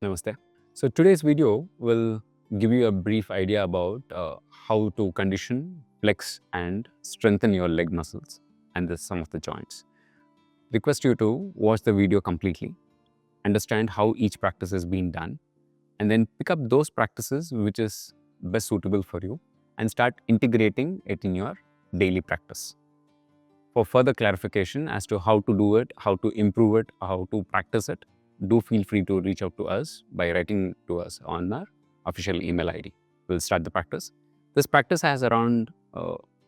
Namaste. So today's video will give you a brief idea about how to condition, flex and strengthen your leg muscles and some of the joints. Request you to watch the video completely, understand how each practice is being done, and then pick up those practices which is best suitable for you and start integrating it in your daily practice. For further clarification as to how to do it, how to improve it, how to practice it, do feel free to reach out to us by writing to us on our official email ID. We'll start the practice. This practice has around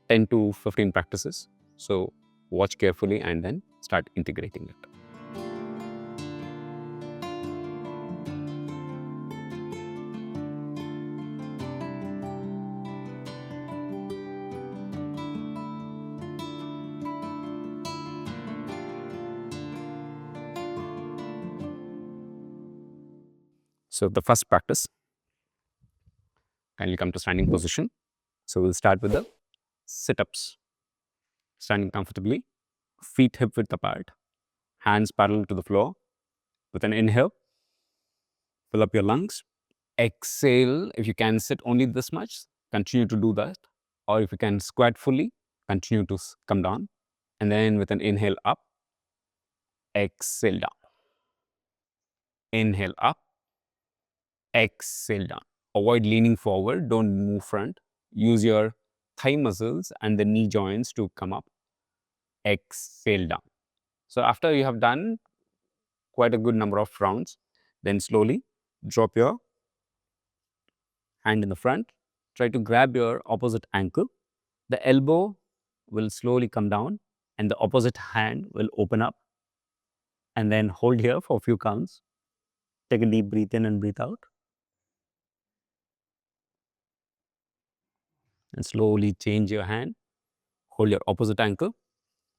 10 to 15 practices. So watch carefully and then start integrating it. So the first practice, kindly come to standing position. So we'll start with the sit-ups. Standing comfortably, feet hip width apart, hands parallel to the floor. With an inhale, fill up your lungs. Exhale, if you can sit only this much, continue to do that. Or if you can squat fully, continue to come down. And then with an inhale up, exhale down. Inhale up, exhale down. Avoid leaning forward, don't move front. Use your thigh muscles and the knee joints to come up. Exhale down. So after you have done quite a good number of rounds, then slowly drop your hand in the front. Try to grab your opposite ankle. The elbow will slowly come down and the opposite hand will open up, and then hold here for a few counts. Take a deep breath in and breathe out. And slowly change your hand. Hold your opposite ankle.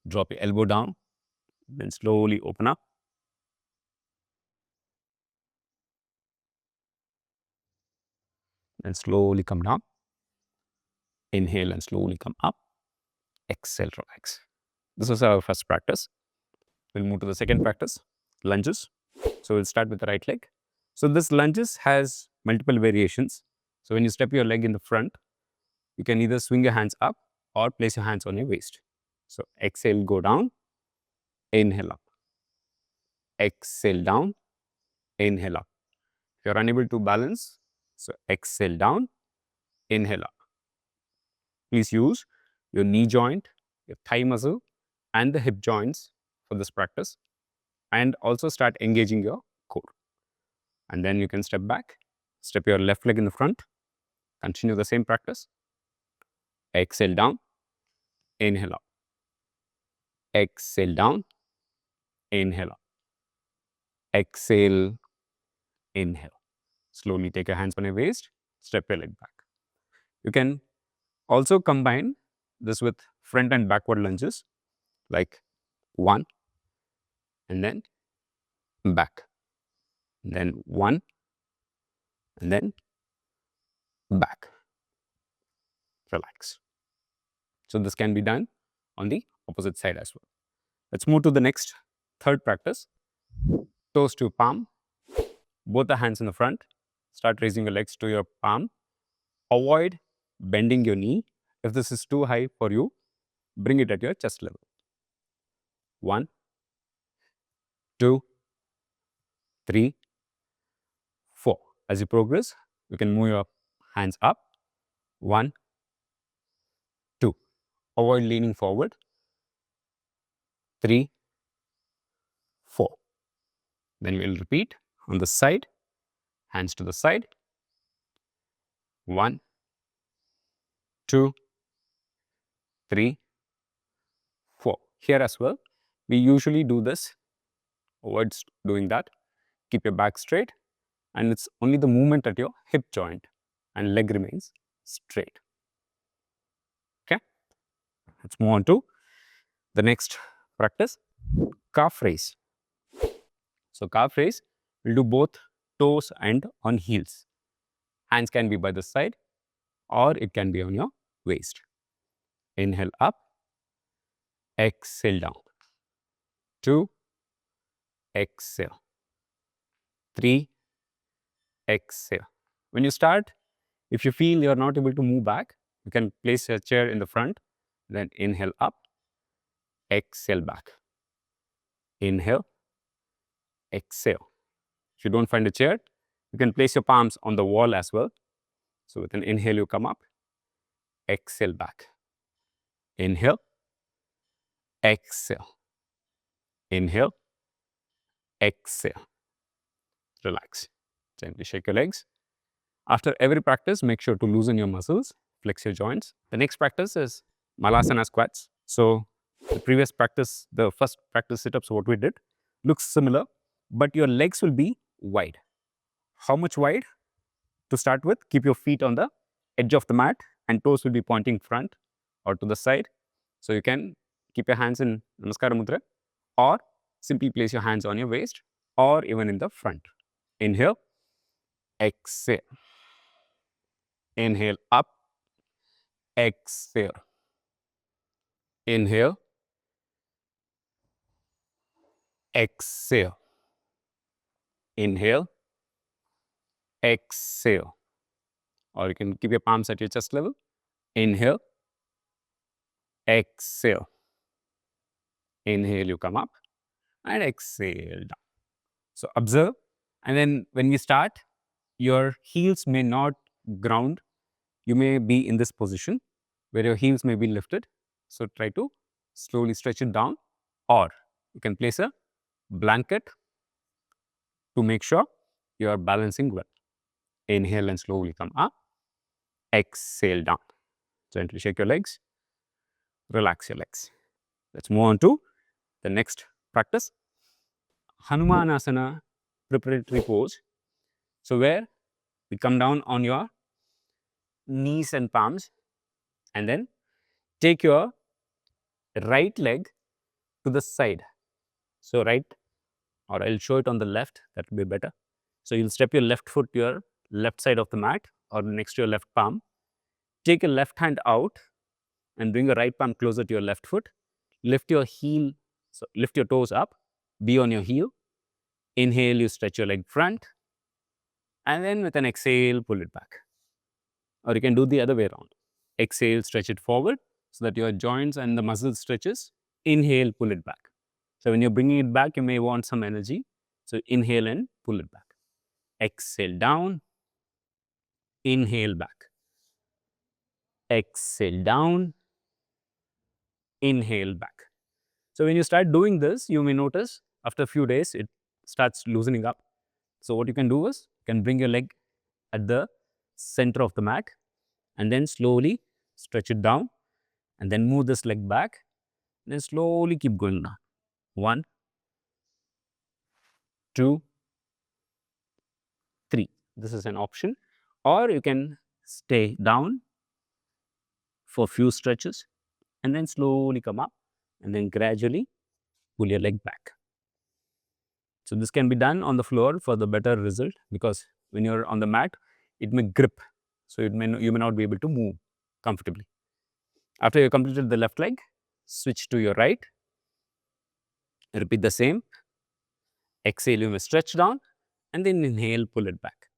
Drop your elbow down. Then slowly open up. And slowly come down. Inhale and slowly come up. Exhale, relax. This was our first practice. We'll move to the second practice, lunges. So we'll start with the right leg. So this lunges has multiple variations. So when you step your leg in the front, you can either swing your hands up or place your hands on your waist. So exhale, go down, inhale up. Exhale down, inhale up. If you're unable to balance, so exhale down, inhale up. Please use your knee joint, your thigh muscle and the hip joints for this practice, and also start engaging your core. And then you can step back, step your left leg in the front, continue the same practice. Exhale down, inhale up. Exhale down, inhale up. Exhale, inhale. Slowly take your hands on your waist, step your leg back. You can also combine this with front and backward lunges, like 1 and then back, and then 1 and then back. Relax. So this can be done on the opposite side as well. Let's move to the next, third practice. Toes to palm, both the hands in the front. Start raising your legs to your palm. Avoid bending your knee. If this is too high for you, bring it at your chest level. 1, 2, 3, 4. As you progress, you can move your hands up. 1, 2. Avoid leaning forward. 3, 4. Then we will repeat on the side, hands to the side. 1, 2, 3, 4. Here as well, we usually do this. Avoid doing that. Keep your back straight, and it's only the movement at your hip joint and leg remains straight. Okay, let's move on to the next practice, calf raise. So calf raise, we'll do both toes and on heels. Hands can be by the side or it can be on your waist. Inhale up, exhale down. 2, exhale. 3, exhale. When you start, if you feel you're not able to move back, you can place a chair in the front, then inhale up, exhale back. Inhale, exhale. If you don't find a chair, you can place your palms on the wall as well. So with an inhale, you come up, exhale back. Inhale, exhale. Inhale, exhale. Relax. Gently shake your legs. After every practice, make sure to loosen your muscles, flex your joints. The next practice is Malasana squats. So the previous practice, the first practice sit-ups, what we did, looks similar, but your legs will be wide. How much wide? To start with, keep your feet on the edge of the mat and toes will be pointing front or to the side. So you can keep your hands in Namaskara Mudra or simply place your hands on your waist or even in the front. Inhale, exhale. Inhale up, exhale. Inhale, exhale. Inhale, exhale. Or you can keep your palms at your chest level. Inhale, exhale. Inhale, you come up and exhale down. So observe, and then when we start, your heels may not ground. You may be in this position where your heels may be lifted. So try to slowly stretch it down, or you can place a blanket to make sure you are balancing well. Inhale and slowly come up. Exhale down. Gently shake your legs. Relax your legs. Let's move on to the next practice. Hanumanasana preparatory pose. So where we come down on your knees and palms and then take your right leg to the side. So right, or I'll show it on the left, that will be better. So you'll step your left foot to your left side of the mat or next to your left palm. Take your left hand out and bring your right palm closer to your left foot. Lift your heel, so lift your toes up, be on your heel. Inhale, you stretch your leg front, and then with an exhale, pull it back. Or you can do the other way around. Exhale, stretch it forward so that your joints and the muscle stretches. Inhale, pull it back. So when you're bringing it back, you may want some energy. So inhale and pull it back. Exhale down. Inhale back. Exhale down. Inhale back. So when you start doing this, you may notice after a few days, it starts loosening up. So what you can do is, you can bring your leg at the center of the mat and then slowly stretch it down and then move this leg back. Then slowly keep going down. 1, 2, 3. This is an option. Or you can stay down for a few stretches and then slowly come up and then gradually pull your leg back. So this can be done on the floor for the better result, because when you're on the mat, it may grip. So you may not be able to move comfortably. After you completed the left leg, switch to your right. Repeat the same. Exhale, you may stretch down and then inhale, pull it back.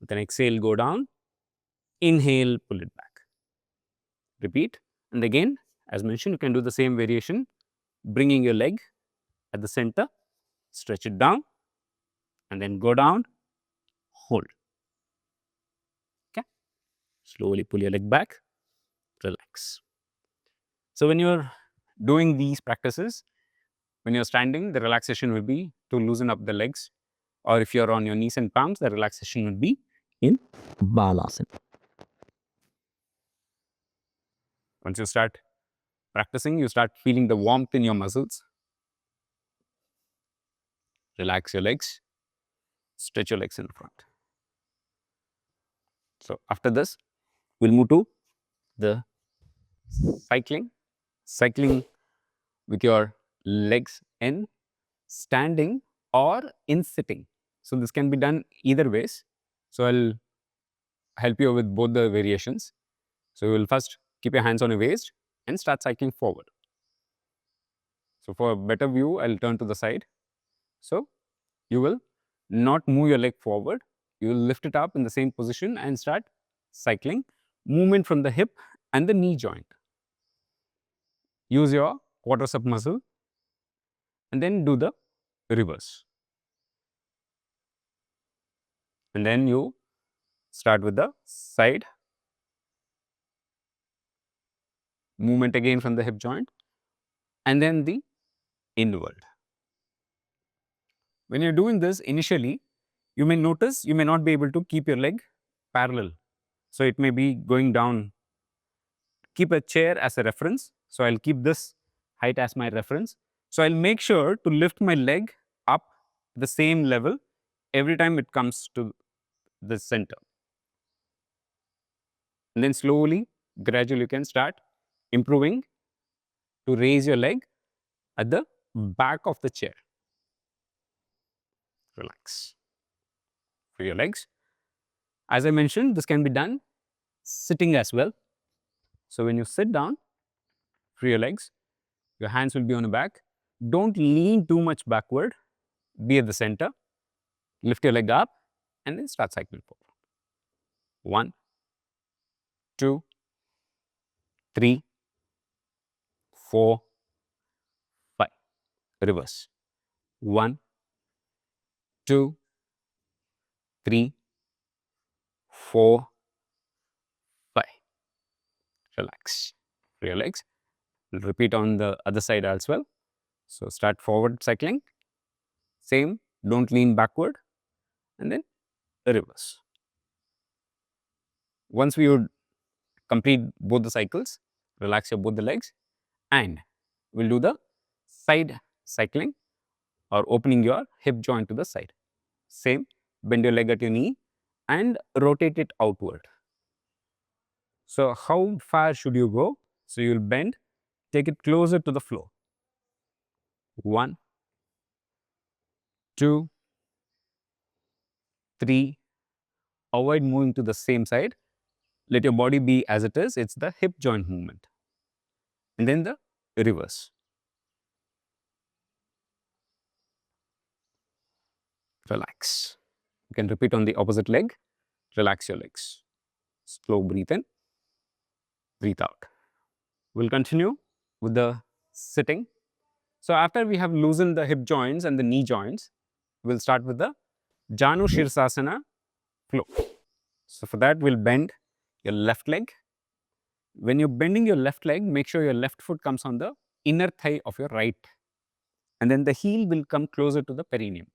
With an exhale, go down. Inhale, pull it back. Repeat. And again, as mentioned, you can do the same variation, bringing your leg at the center, stretch it down, and then go down, hold. Okay. Slowly pull your leg back, relax. So when you're doing these practices, when you're standing, the relaxation will be to loosen up the legs. Or if you're on your knees and palms, the relaxation will be in Balasana. Once you start practicing, you start feeling the warmth in your muscles. Relax your legs, stretch your legs in front. So after this, we'll move to the cycling with your legs in standing or in sitting. So this can be done either ways. So I'll help you with both the variations. So you will first keep your hands on your waist and start cycling forward. So for a better view, I'll turn to the side. So you will not move your leg forward. you will lift it up in the same position and start cycling. Movement from the hip and the knee joint. Use your quadricep muscle and then do the reverse. And then you start with the side. Movement again from the hip joint and then the inward. When you're doing this initially, you may notice you may not be able to keep your leg parallel. So it may be going down. Keep a chair as a reference. So I'll keep this height as my reference. So I'll make sure to lift my leg up the same level every time it comes to the center. And then slowly, gradually you can start improving to raise your leg at the back of the chair. Relax. For your legs. As I mentioned, this can be done sitting as well. So when you sit down, free your legs, your hands will be on the back. Don't lean too much backward, be at the center. Lift your leg up and then start cycling forward. 1, 2, 3, 4, 5. Reverse. 1, 2, 3, 4, 5. Relax. Free your legs. We'll repeat on the other side as well. So start forward cycling. Same. Don't lean backward. And then reverse. Once we would complete both the cycles, relax your both the legs, and we'll do the side cycling or opening your hip joint to the side. Same. Bend your leg at your knee and rotate it outward. So how far should you go? So you'll bend, take it closer to the floor. 1, 2, 3. Avoid moving to the same side. Let your body be as it is. It's the hip joint movement. And then the reverse. Relax. You can repeat on the opposite leg. Relax your legs. Slow breathe in, breathe out. We'll continue with the sitting. So after we have loosened the hip joints and the knee joints, we'll start with the Janu Sirsasana Flow. So for that, we'll bend your left leg. When you're bending your left leg, make sure your left foot comes on the inner thigh of your right. And then the heel will come closer to the perineum.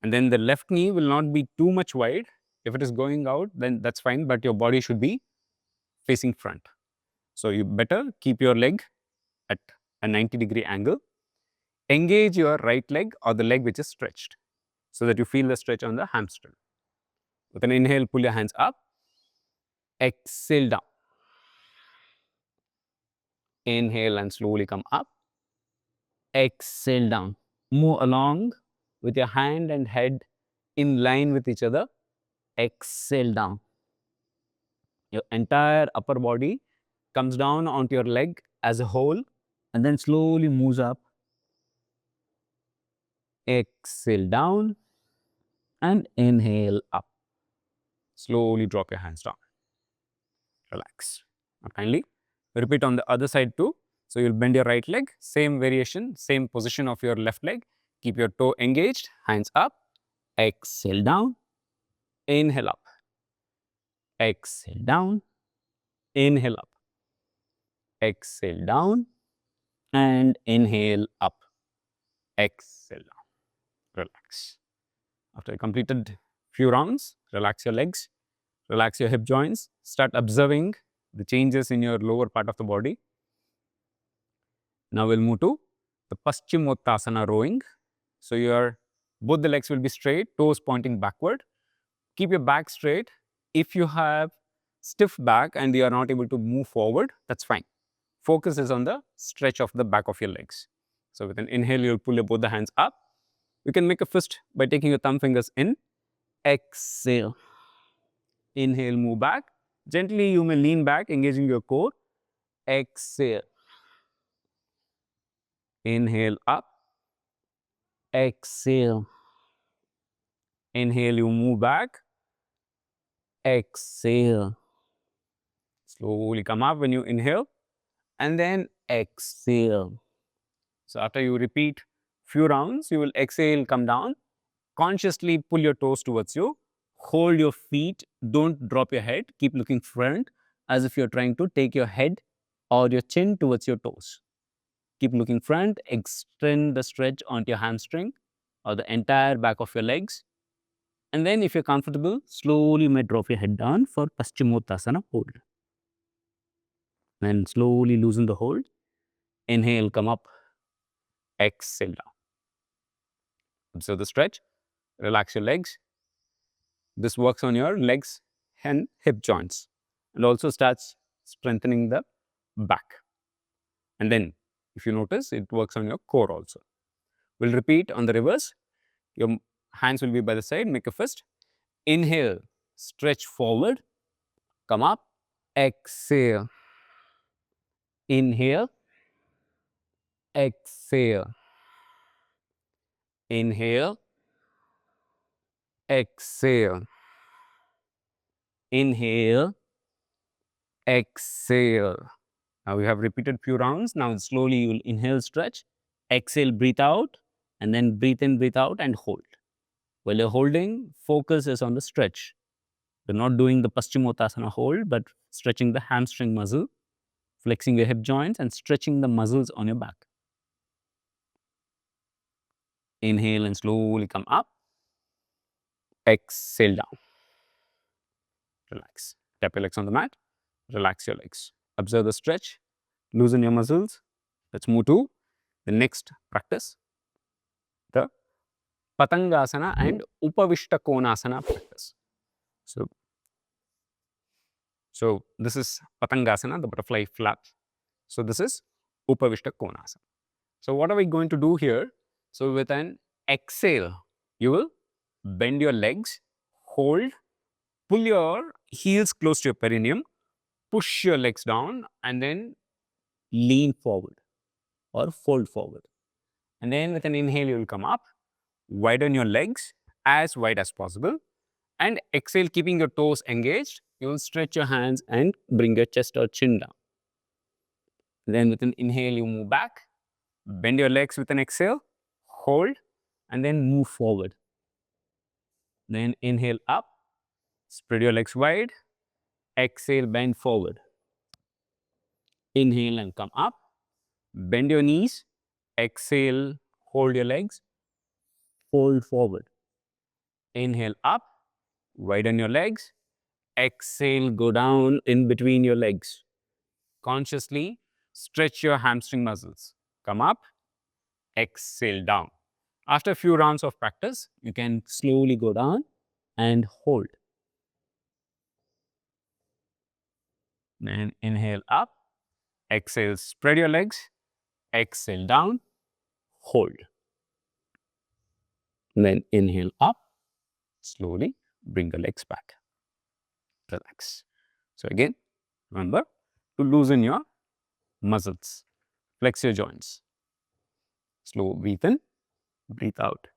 And then the left knee will not be too much wide. If it is going out, then that's fine, but your body should be facing front. So you better keep your leg at a 90-degree angle. Engage your right leg or the leg which is stretched so that you feel the stretch on the hamstring. With an inhale, pull your hands up. Exhale down. Inhale and slowly come up. Exhale down. Move along with your hand and head in line with each other. Exhale down. Your entire upper body comes down onto your leg as a whole and then slowly moves up. Exhale down and inhale up. Slowly drop your hands down. Relax. Now kindly repeat on the other side too. So you'll bend your right leg, same variation, same position of your left leg. Keep your toe engaged, hands up. Exhale down. Inhale up. Exhale down. Inhale up. Exhale down. And inhale up. Exhale down. Relax. After you completed few rounds, relax your legs, relax your hip joints, start observing the changes in your lower part of the body. Now we'll move to the Paschimottanasana rowing. So both the legs will be straight, toes pointing backward. Keep your back straight. If you have stiff back and you are not able to move forward, that's fine. Focus is on the stretch of the back of your legs. So with an inhale, you'll pull both the hands up. You can make a fist by taking your thumb fingers in. Exhale. Inhale, move back. Gently, you may lean back, engaging your core. Exhale. Inhale up. Exhale. Inhale, you move back. Exhale. Slowly come up when you inhale and then exhale. So after you repeat few rounds, you will exhale, come down. Consciously pull your toes towards you. Hold your feet. Don't drop your head. Keep looking front as if you're trying to take your head or your chin towards your toes. Keep looking front. Extend the stretch onto your hamstring or the entire back of your legs. And then if you're comfortable, slowly you may drop your head down for Paschimottanasana hold. Then slowly loosen the hold. Inhale, come up. Exhale down. Observe the stretch. Relax your legs. This works on your legs and hip joints and also starts strengthening the back. And then if you notice, it works on your core also. We'll repeat on the reverse. Your hands will be by the side. Make a fist. Inhale, stretch forward. Come up. Exhale. Inhale. Exhale. Inhale. Exhale. Inhale. Exhale. Now we have repeated few rounds. Now slowly you will inhale, stretch. Exhale, breathe out. And then breathe in, breathe out and hold. While you're holding, focus is on the stretch. You're not doing the Paschimottanasana hold, but stretching the hamstring muscle, flexing your hip joints and stretching the muscles on your back. Inhale and slowly come up. Exhale down. Relax. Tap your legs on the mat. Relax your legs. Observe the stretch. Loosen your muscles. Let's move to the next practice, the Patangasana and Upavishtakonasana practice. So this is Patangasana, the butterfly flap. So this is Upavishtakonasana. So what are we going to do here? So with an exhale, you will bend your legs, hold, pull your heels close to your perineum, push your legs down and then lean forward or fold forward. And then with an inhale, you will come up, widen your legs as wide as possible and exhale, keeping your toes engaged. You will stretch your hands and bring your chest or chin down. Then with an inhale, you move back, bend your legs with an exhale, hold, and then move forward. Then inhale up, spread your legs wide, exhale, bend forward. Inhale and come up, bend your knees, exhale, hold your legs, fold forward. Inhale up, widen your legs, exhale, go down in between your legs. Consciously stretch your hamstring muscles. Come up, exhale down. After a few rounds of practice, you can slowly go down and hold. Then inhale up, exhale, spread your legs, exhale down, hold. Then inhale up, slowly bring the legs back. Relax. So again, remember to loosen your muscles, flex your joints. Slow breathe in, breathe out.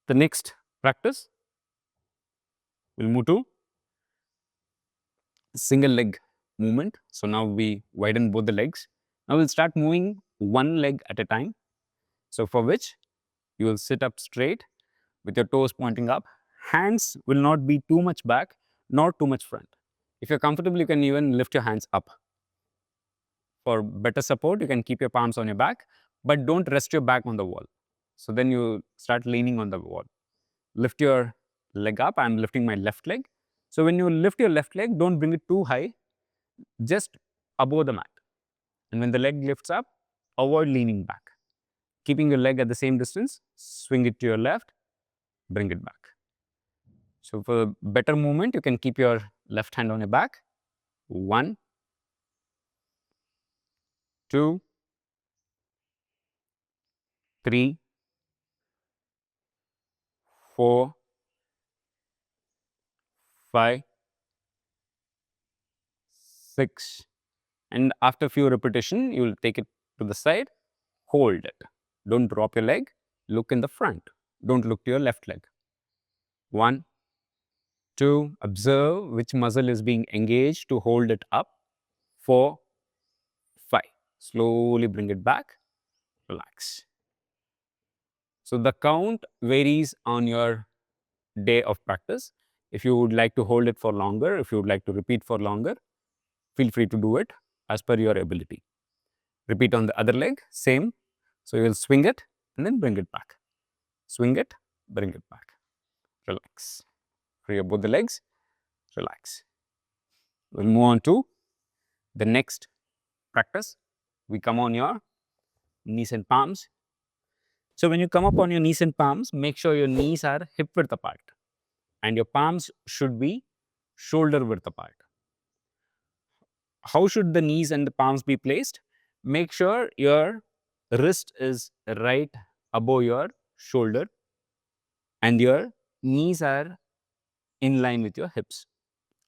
The next practice, we'll move to single leg movement. So now we widen both the legs. Now we'll start moving one leg at a time. So for which you will sit up straight with your toes pointing up. Hands will not be too much back, nor too much front. If you're comfortable, you can even lift your hands up. For better support, you can keep your palms on your back, but don't rest your back on the wall. So then you start leaning on the wall. Lift your leg up. I'm lifting my left leg. So when you lift your left leg, don't bring it too high, just above the mat. And when the leg lifts up, avoid leaning back. Keeping your leg at the same distance, swing it to your left, bring it back. So for better movement, you can keep your left hand on your back. 1, 2, 3, 4, 5, 6. And after a few repetitions, you will take it to the side, hold it. Don't drop your leg, look in the front. Don't look to your left leg. 1, 2, observe which muscle is being engaged to hold it up. 4, 5. Slowly bring it back, relax. So the count varies on your day of practice. If you would like to hold it for longer, if you would like to repeat for longer, feel free to do it as per your ability. Repeat on the other leg, same. So you will swing it and then bring it back. Swing it, bring it back. Relax. Free up both the legs, relax. We'll move on to the next practice. We come on your knees and palms. So when you come up on your knees and palms, make sure your knees are hip width apart and your palms should be shoulder width apart. How should the knees and the palms be placed? Make sure your wrist is right above your shoulder and your knees are in line with your hips.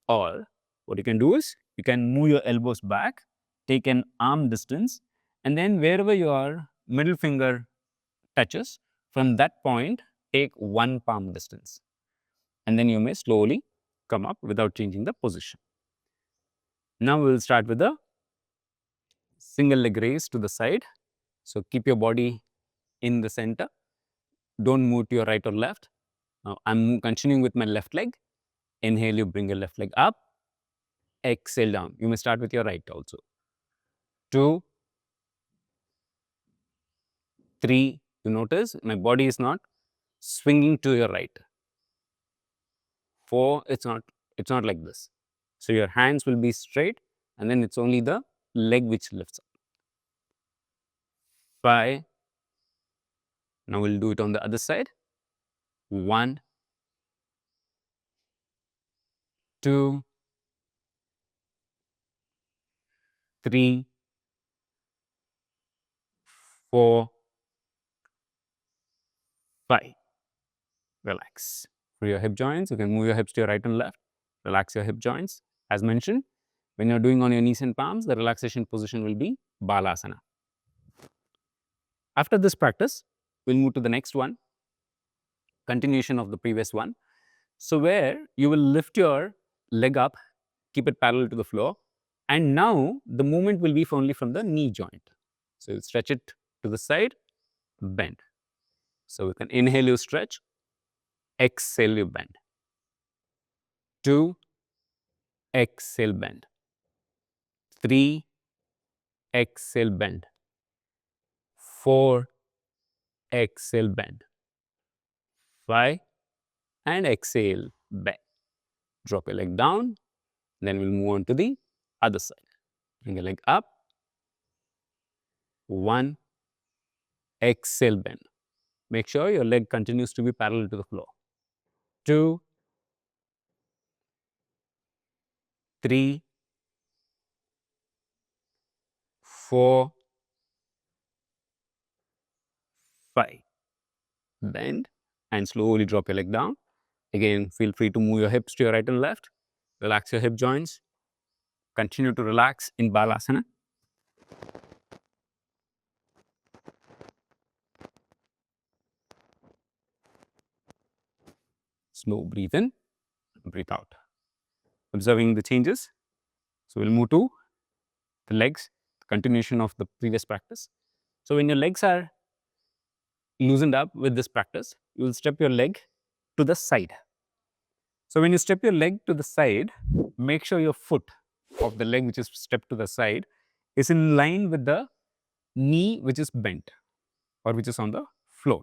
Or what you can do is you can move your elbows back, take an arm distance, and then wherever your middle finger touches, from that point take one palm distance. And then you may slowly come up without changing the position. Now we will start with the single leg raise to the side. So keep your body in the center. Don't move to your right or left. Now I'm continuing with my left leg. Inhale, you bring your left leg up. Exhale down. You may start with your right also. 2, 3. You notice my body is not swinging to your right. 4. It's not like this. So your hands will be straight, and then it's only the leg which lifts up. 5. Now we'll do it on the other side. 1, 2, 3, 4, 5. Relax. For your hip joints, you can move your hips to your right and left. Relax your hip joints. As mentioned, when you're doing on your knees and palms, the relaxation position will be Balasana. After this practice, we'll move to the next one, continuation of the previous one. So where you will lift your leg up, keep it parallel to the floor, and now the movement will be only from the knee joint. So you stretch it to the side, bend. So we can inhale, you stretch, exhale, you bend. 2, exhale, bend. 3, exhale, bend. 4, exhale, bend. 5, and exhale, bend. Drop your leg down, then we'll move on to the other side. Bring your leg up. 1, exhale, bend. Make sure your leg continues to be parallel to the floor. 2, 3, 4, 5. Bend and slowly drop your leg down. Again, feel free to move your hips to your right and left. Relax your hip joints. Continue to relax in Balasana. Slow breathe in, breathe out. Observing the changes. So we'll move to the legs, the continuation of the previous practice. So when your legs are loosened up with this practice, you will step your leg to the side. So when you step your leg to the side, make sure your foot of the leg which is stepped to the side is in line with the knee which is bent or which is on the floor.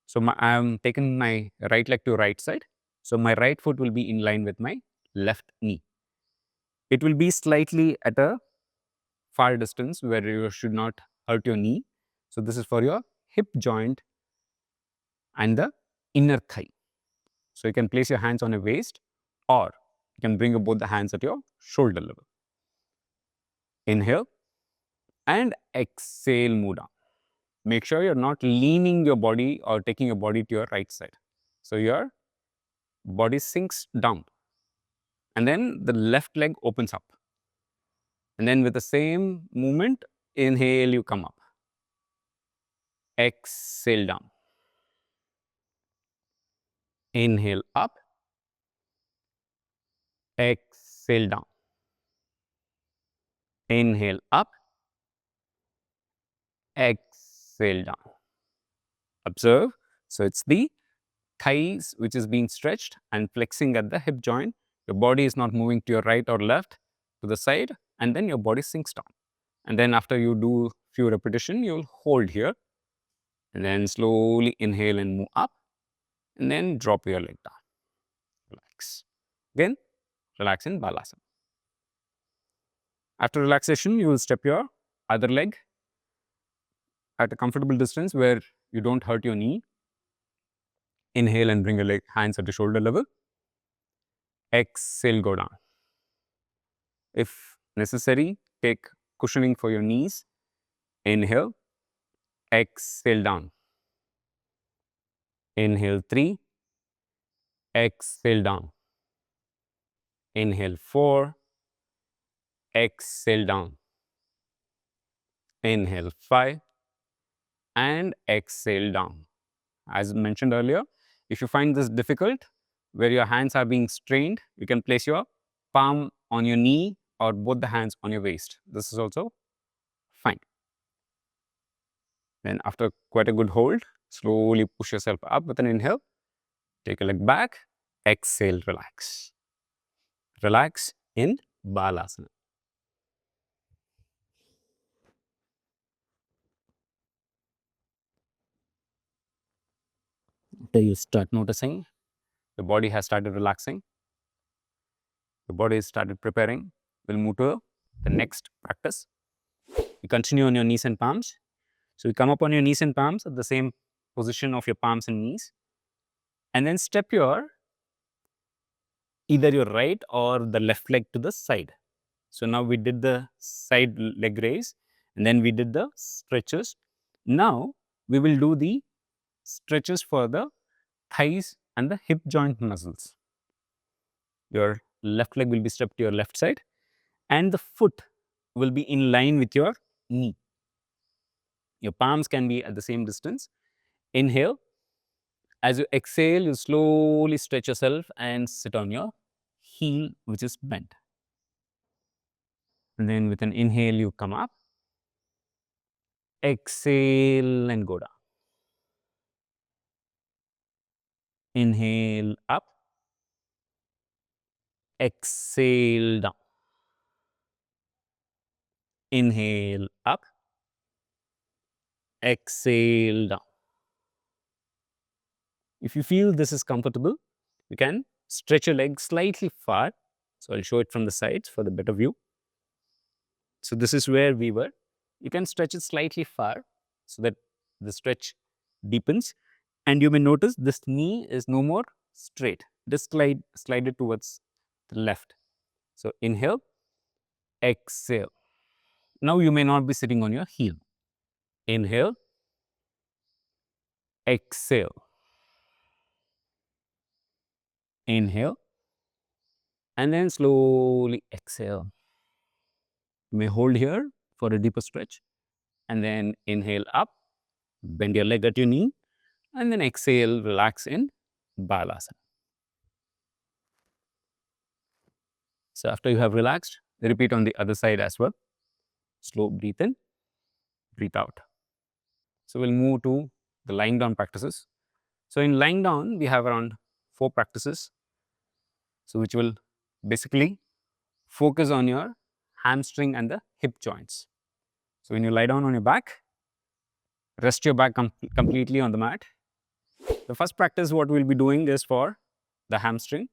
So I am taking my right leg to right side. So my right foot will be in line with my left knee. It will be slightly at a far distance where you should not hurt your knee. So this is for your hip joint and the inner thigh. So you can place your hands on your waist or you can bring both the hands at your shoulder level. Inhale and exhale, move down. Make sure you're not leaning your body or taking your body to your right side. So your body sinks down and then the left leg opens up. And then with the same movement, inhale, you come up. Exhale down. Inhale up, exhale down. Inhale up, exhale down. Observe. So it's the thighs which is being stretched and flexing at the hip joint. Your body is not moving to your right or left, to the side, and then your body sinks down. And then after you do few repetition, you'll hold here, and then slowly inhale and move up, and then drop your leg down. Relax. Again, relax in Balasana. After relaxation, you will step your other leg at a comfortable distance where you don't hurt your knee. Inhale and bring your hands at the shoulder level. Exhale, go down. If necessary, take cushioning for your knees. Inhale, exhale down. Inhale 3, exhale down. Inhale 4, exhale down. Inhale 5 and exhale down. As mentioned earlier, if you find this difficult, where your hands are being strained, you can place your palm on your knee or both the hands on your waist. This is also fine. Then after quite a good hold, slowly push yourself up with an inhale. Take a leg back. Exhale, relax. Relax in Balasana. Until you start noticing the body has started relaxing, the body has started preparing, we'll move to the next practice. You continue on your knees and palms. So you come up on your knees and palms at the same position of your palms and knees, and then step your either your right or the left leg to the side. So now we did the side leg raise, and then we did the stretches. Now we will do the stretches for the thighs and the hip joint muscles. Your left leg will be stepped to your left side, and the foot will be in line with your knee. Your palms can be at the same distance. Inhale. As you exhale, you slowly stretch yourself and sit on your heel, which is bent. And then with an inhale, you come up. Exhale and go down. Inhale up. Exhale down. Inhale up. Exhale down. If you feel this is comfortable, you can stretch your leg slightly far. So I'll show it from the sides for the better view. So this is where we were. You can stretch it slightly far so that the stretch deepens. And you may notice this knee is no more straight. Just slide it towards the left. So inhale, exhale. Now you may not be sitting on your heel. Inhale, exhale. Inhale, and then slowly exhale. You may hold here for a deeper stretch, and then inhale up, bend your leg at your knee, and then exhale, relax in Balasana. So after you have relaxed, repeat on the other side as well. Slow breathe in, breathe out. So we'll move to the lying down practices. So in lying down, we have around 4 practices, so which will basically focus on your hamstring and the hip joints. So when you lie down on your back, rest your back completely on the mat. The first practice what we'll be doing is for the hamstring.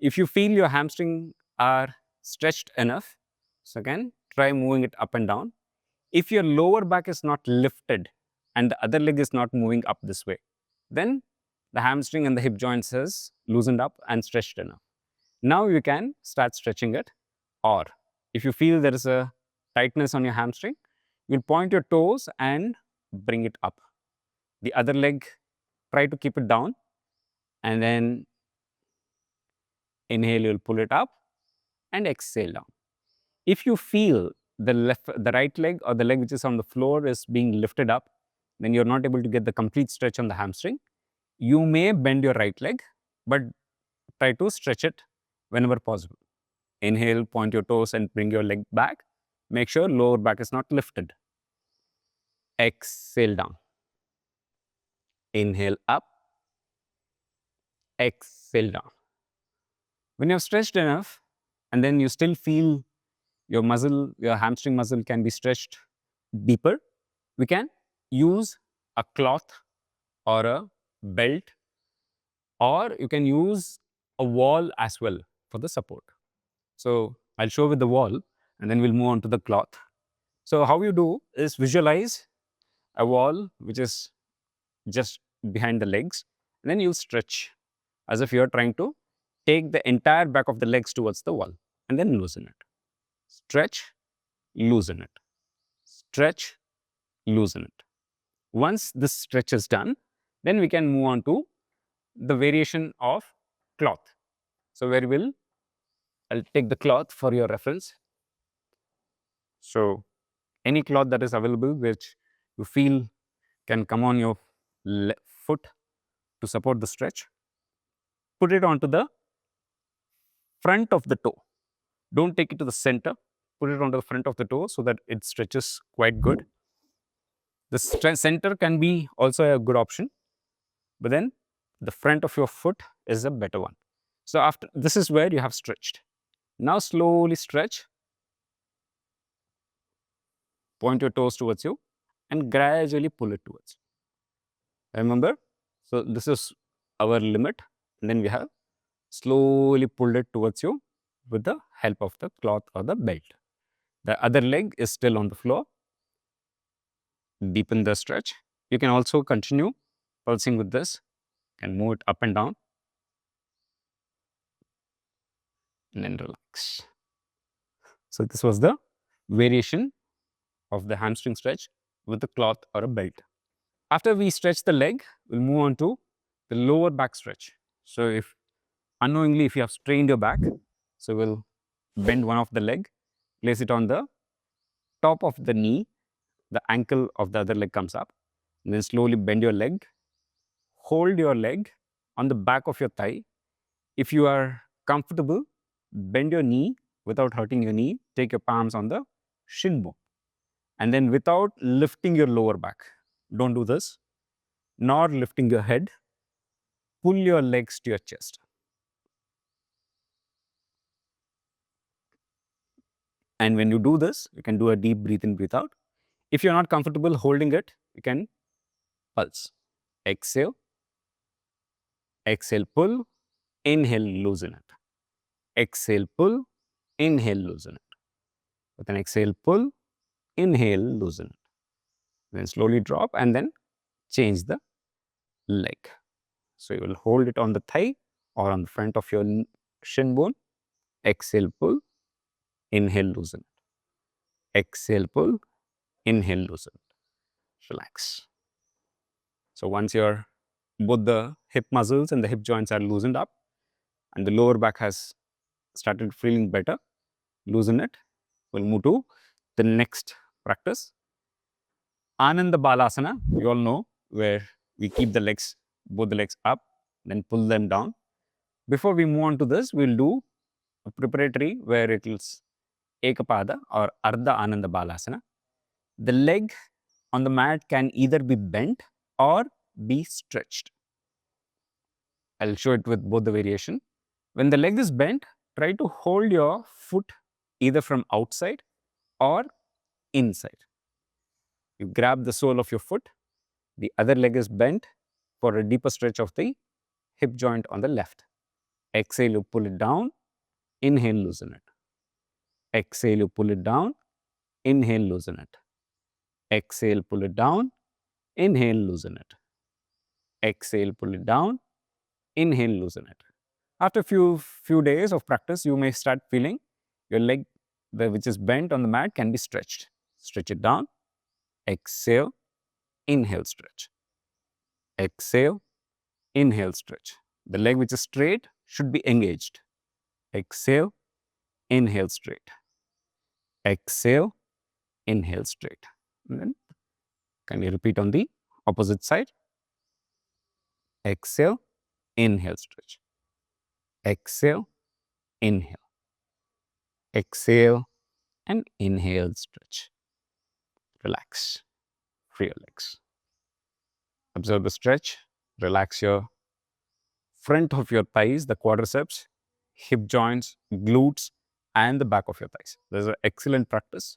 If you feel your hamstring are stretched enough, so again try moving it up and down. If your lower back is not lifted and the other leg is not moving up this way, then the hamstring and the hip joints is loosened up and stretched enough. Now you can start stretching it, or if you feel there is a tightness on your hamstring, you'll point your toes and bring it up. The other leg, try to keep it down, and then inhale, you'll pull it up and exhale down. If you feel the right leg or the leg which is on the floor is being lifted up, then you're not able to get the complete stretch on the hamstring. You may bend your right leg, but try to stretch it whenever possible. Inhale, point your toes and bring your leg back. Make sure lower back is not lifted. Exhale down. Inhale up. Exhale down. When you have stretched enough, and then you still feel your muscle, your hamstring muscle can be stretched deeper, we can use a cloth or a belt, or you can use a wall as well for the support. So I'll show with the wall, and then we'll move on to the cloth. So how you do is visualize a wall which is just behind the legs, and then you'll stretch as if you're trying to take the entire back of the legs towards the wall, and then loosen it. Stretch, loosen it. Stretch, loosen it. Once this stretch is done, then we can move on to the variation of cloth. So where I'll take the cloth for your reference. So any cloth that is available which you feel can come on your foot to support the stretch, put it onto the front of the toe. Don't take it to the center. Put it onto the front of the toe so that it stretches quite good. The center can be also a good option, but then the front of your foot is a better one. So after this is where you have stretched. Now slowly stretch. Point your toes towards you and gradually pull it towards you. Remember? So this is our limit. And then we have slowly pulled it towards you with the help of the cloth or the belt. The other leg is still on the floor. Deepen the stretch. You can also continue pulsing with this and move it up and down. And then relax. So this was the variation of the hamstring stretch with the cloth or a belt. After we stretch the leg, we'll move on to the lower back stretch. So if unknowingly, if you have strained your back, so we'll bend one of the leg, place it on the top of the knee, the ankle of the other leg comes up, and then slowly bend your leg, hold your leg on the back of your thigh. If you are comfortable, bend your knee without hurting your knee, take your palms on the shin bone, and then without lifting your lower back, don't do this, nor lifting your head, pull your legs to your chest. And when you do this, you can do a deep breathe in, breathe out. If you're not comfortable holding it, you can pulse. Exhale, exhale, pull, inhale, loosen it. Exhale, pull, inhale, loosen it. With an exhale, pull, inhale, loosen it. Then slowly drop and then change the leg. So you will hold it on the thigh or on the front of your shin bone. Exhale, pull, inhale, loosen it. Exhale, pull, inhale, loosen it. Relax. So once both the hip muscles and the hip joints are loosened up and the lower back has started feeling better, loosen it. We'll move to the next practice. Ananda Balasana, you all know, where we keep the legs, both the legs up, then pull them down. Before we move on to this, we'll do a preparatory where it is Ekapada or Ardha Ananda Balasana. The leg on the mat can either be bent or be stretched. I'll show it with both the variation. When the leg is bent, try to hold your foot either from outside or inside. You grab the sole of your foot, the other leg is bent for a deeper stretch of the hip joint on the left. Exhale, you pull it down, inhale, loosen it. Exhale, you pull it down, inhale, loosen it. Exhale, pull it down, inhale, loosen it. Exhale, pull it down, inhale, loosen it. After a few days of practice, you may start feeling your leg, which is bent on the mat, can be stretched. Stretch it down. Exhale, inhale, stretch. Exhale, inhale, stretch. The leg which is straight should be engaged. Exhale, inhale, straight. Exhale, inhale, straight. And then can you repeat on the opposite side? exhale, inhale, stretch. Exhale, inhale. Exhale and inhale, stretch. Relax. Free your legs. Observe the stretch. Relax your front of your thighs, the quadriceps, hip joints, glutes, and the back of your thighs. This is an excellent practice.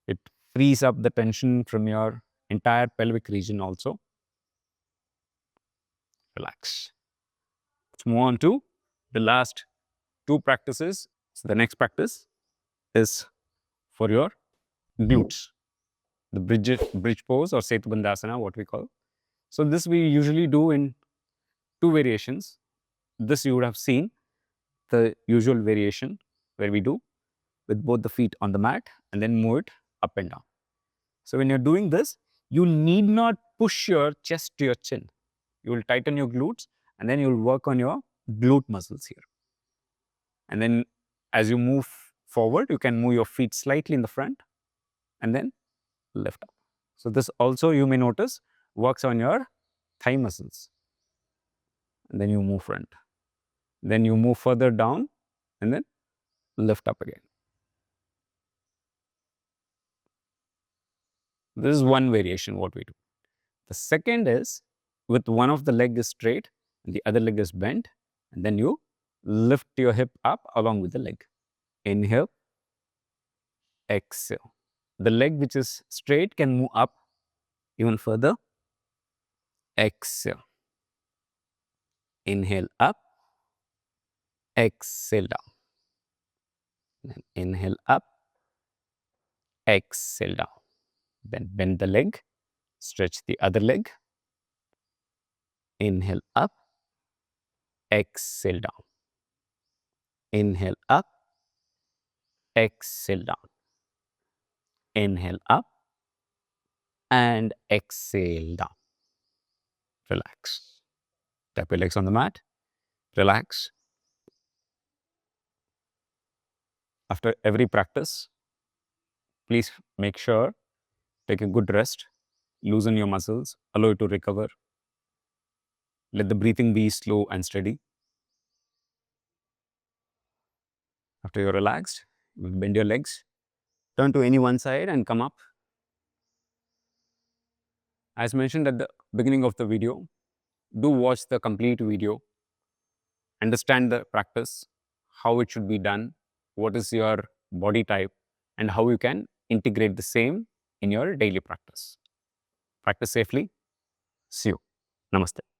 It frees up the tension from your entire pelvic region also. Relax. Let's move on to the last two practices. So the next practice is for your glutes. The bridge pose or Setu Bandhasana, what we call. So this we usually do in two variations. This you would have seen the usual variation where we do with both the feet on the mat and then move it up and down. So when you're doing this, you need not push your chest to your chin. You will tighten your glutes and then you'll work on your glute muscles here. And then as you move forward, you can move your feet slightly in the front and then lift up. So this also you may notice works on your thigh muscles. And then you move front. Then you move further down and then lift up again. This is one variation what we do. The second is with one of the leg is straight and the other leg is bent, and then you lift your hip up along with the leg. Inhale, exhale. The leg which is straight can move up even further. Exhale. Inhale up, exhale down. Then inhale up, exhale down. Then bend the leg, stretch the other leg. Inhale up, exhale down. Inhale up, exhale down. Inhale up and exhale down. Relax. Tap your legs on the mat. Relax. After every practice, please make sure take a good rest, loosen your muscles, allow it to recover. Let the breathing be slow and steady. After you're relaxed, bend your legs, turn to any one side and come up. As mentioned at the beginning of the video, do watch the complete video, understand the practice, how it should be done, what is your body type, and how you can integrate the same in your daily practice. Practice safely. See you. Namaste.